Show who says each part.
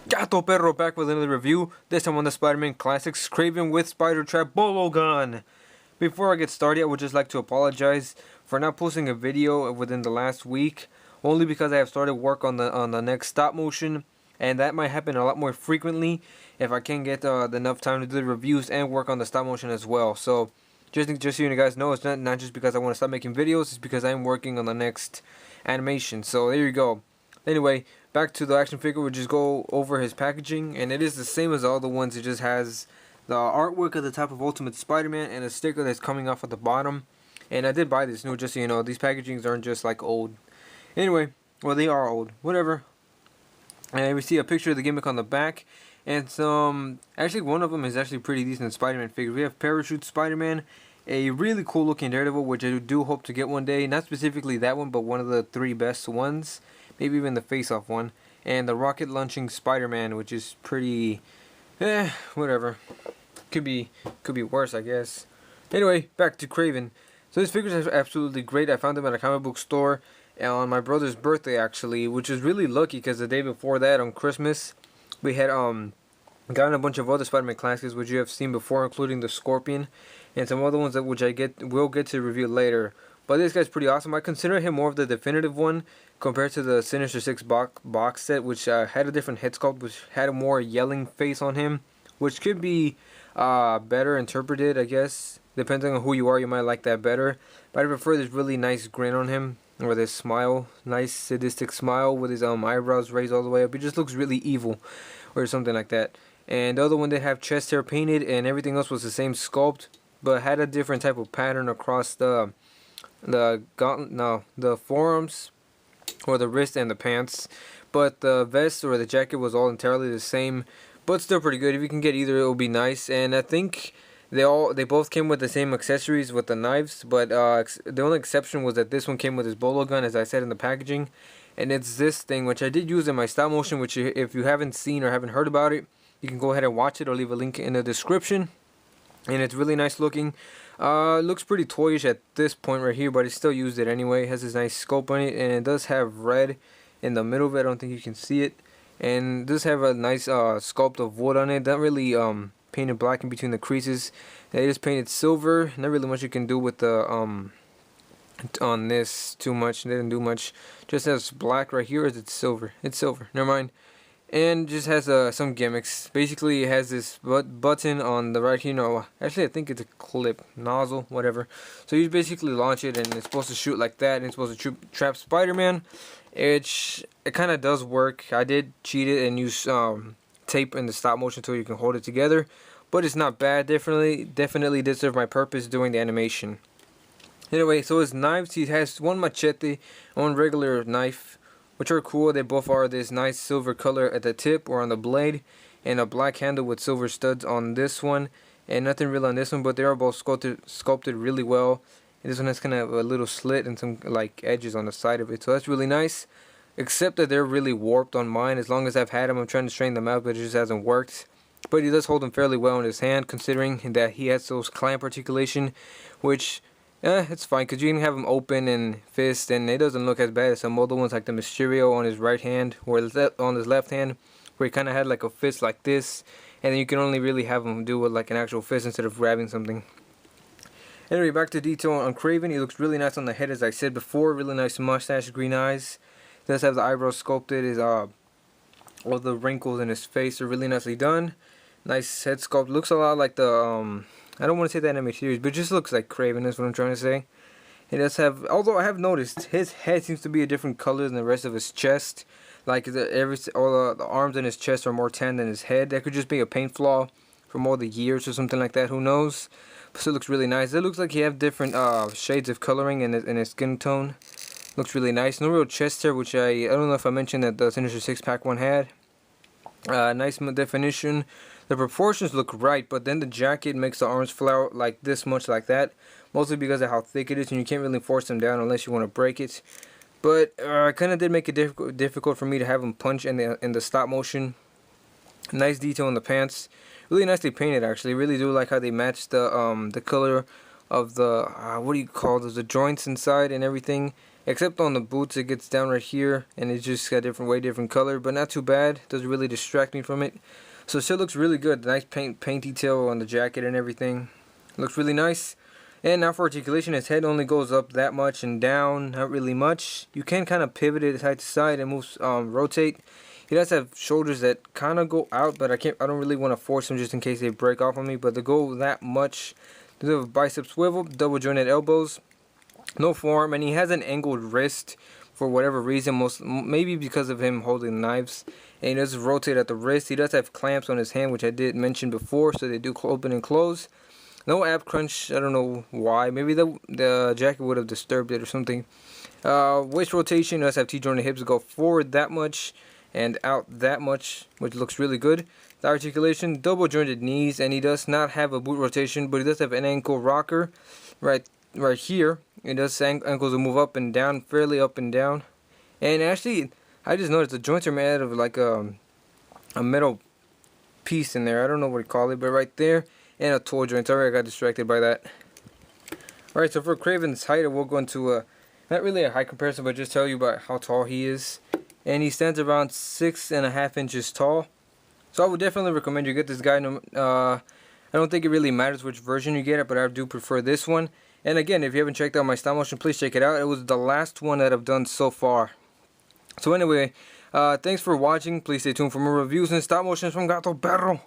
Speaker 1: Gato Perro back with another review, this time on the Spider-Man Classics Kraven with Spider Trap Bolo Gun. Before I get started, I would just like to apologize for not posting a video within the last week, only because I have started work on the next stop motion, and that might happen a lot more frequently if I can get enough time to do the reviews and work on the stop motion as well. So just so you guys know, it's not just because I want to stop making videos, it's because I'm working on the next animation. So there you go. Anyway, back to the action figure. We'll just go over his packaging, and it is the same as all the ones. It just has the artwork at the top of Ultimate Spider-Man and a sticker that's coming off at the bottom. And I did buy this new, just so you know. These packagings aren't just like old. Anyway, well, they are old. Whatever. And we see a picture of the gimmick on the back, and some. Actually, one of them is actually pretty decent Spider-Man figure. We have Parachute Spider-Man, a really cool looking Daredevil, which I do hope to get one day. Not specifically that one, but one of the three best ones. Maybe even the face-off one. And the rocket launching Spider-Man, which is pretty, whatever. Could be worse, I guess. Anyway, back to Kraven. So this figure is absolutely great. I found them at a comic book store on my brother's birthday, actually, which is really lucky because the day before that, on Christmas, we had gotten a bunch of other Spider-Man classics which you have seen before, including the Scorpion and some other ones that which will get to review later. But this guy's pretty awesome. I consider him more of the definitive one compared to the Sinister Six box set, which had a different head sculpt, which had a more yelling face on him, which could be better interpreted, I guess. Depending on who you are, you might like that better. But I prefer this really nice grin on him, or this smile, nice sadistic smile with his eyebrows raised all the way up. He just looks really evil, or something like that. And the other one did have chest hair painted, and everything else was the same sculpt, but had a different type of pattern across the forearms, or the wrist and the pants. But the vest or the jacket was all entirely the same, but still pretty good. If you can get either, it will be nice. And I think they both came with the same accessories with the knives, but the only exception was that this one came with his bolo gun, as I said in the packaging. And it's this thing, which I did use in my stop motion, which if you haven't seen or haven't heard about it, you can go ahead and watch it or leave a link in the description. And it's really nice looking. Looks pretty toyish at this point right here, but I still used it anyway. It has this nice scope on it, and it does have red in the middle of it. I don't think you can see it. And it does have a nice sculpt of wood on it. Not really painted black in between the creases. They just painted silver. Not really much you can do with the on this too much. They didn't do much. Just has black right here. Or is it silver? It's silver. Never mind. And just has some gimmicks. Basically, it has this button on the right here. No, actually, I think it's a clip, nozzle, whatever. So you basically launch it, and it's supposed to shoot like that, and it's supposed to trap Spider-Man. It kind of does work. I did cheat it and use tape in the stop motion so you can hold it together, but it's not bad. Definitely did serve my purpose doing the animation. Anyway, so his knives, he has one machete, one regular knife, which are cool. They both are this nice silver color at the tip or on the blade, and a black handle with silver studs on this one, and nothing real on this one, but they are both sculpted really well. And this one has kind of a little slit and some like edges on the side of it, so that's really nice. Except that they're really warped on mine. As long as I've had them, I'm trying to straighten them out, but it just hasn't worked. But he does hold them fairly well in his hand, considering that he has those clamp articulation, which it's fine, because you can have them open and fist, and it doesn't look as bad as some other ones, like the Mysterio on his right hand, or on his left hand, where he kind of had like a fist like this, and then you can only really have him do it like an actual fist instead of grabbing something. Anyway, back to detail on Kraven. He looks really nice on the head, as I said before. Really nice mustache, green eyes. He does have the eyebrows sculpted. His all the wrinkles in his face are really nicely done. Nice head sculpt. Looks a lot like the I don't want to say the anime series, but it just looks like Kraven, is what I'm trying to say. He does have, although I have noticed, his head seems to be a different color than the rest of his chest. Like all the arms in his chest are more tan than his head. That could just be a paint flaw from all the years or something like that. Who knows? But still looks really nice. It looks like he have different shades of coloring in his skin tone. Looks really nice. No real chest hair, which I don't know if I mentioned that the Sinister Six pack one had. Nice definition. The proportions look right, but then the jacket makes the arms fly out like this much, like that. Mostly because of how thick it is, and you can't really force them down unless you want to break it. But kind of did make it difficult for me to have them punch in the stop motion. Nice detail in the pants. Really nicely painted, actually. Really do like how they match the color of the what do you call those, the joints inside and everything. except on the boots it gets down right here, and it's just got different color, but not too bad. Doesn't really distract me from it. So it still looks really good. Nice paint detail on the jacket and everything. Looks really nice. And now for articulation, his head only goes up that much and down, not really much. You can kind of pivot it side to side and move, rotate. He does have shoulders that kind of go out, but I don't really want to force them just in case they break off on me. But they go that much. They have a bicep swivel, double jointed elbows, no forearm, and he has an angled wrist for whatever reason. Maybe because of him holding knives. And he does rotate at the wrist. He does have clamps on his hand, which I did mention before, so they do open and close. No ab crunch, I don't know why. Maybe the jacket would have disturbed it or something. Waist rotation, does have T-jointed hips, go forward that much and out that much, which looks really good. The articulation, double jointed knees, and he does not have a boot rotation, but he does have an ankle rocker right here. It does ankles will move up and down, fairly up and down. And actually, I just noticed the joints are made out of like a metal piece in there. I don't know what to call it, but right there. And a toe joint. Sorry, I got distracted by that. Alright, so for Kraven's height, we'll go into not really a height comparison, but just tell you about how tall he is. And he stands around 6.5 inches tall. So I would definitely recommend you get this guy. I don't think it really matters which version you get it, but I do prefer this one. And again, if you haven't checked out my stop motion, please check it out. It was the last one that I've done so far. So anyway, thanks for watching. Please stay tuned for more reviews and stop motions from Gato Perro.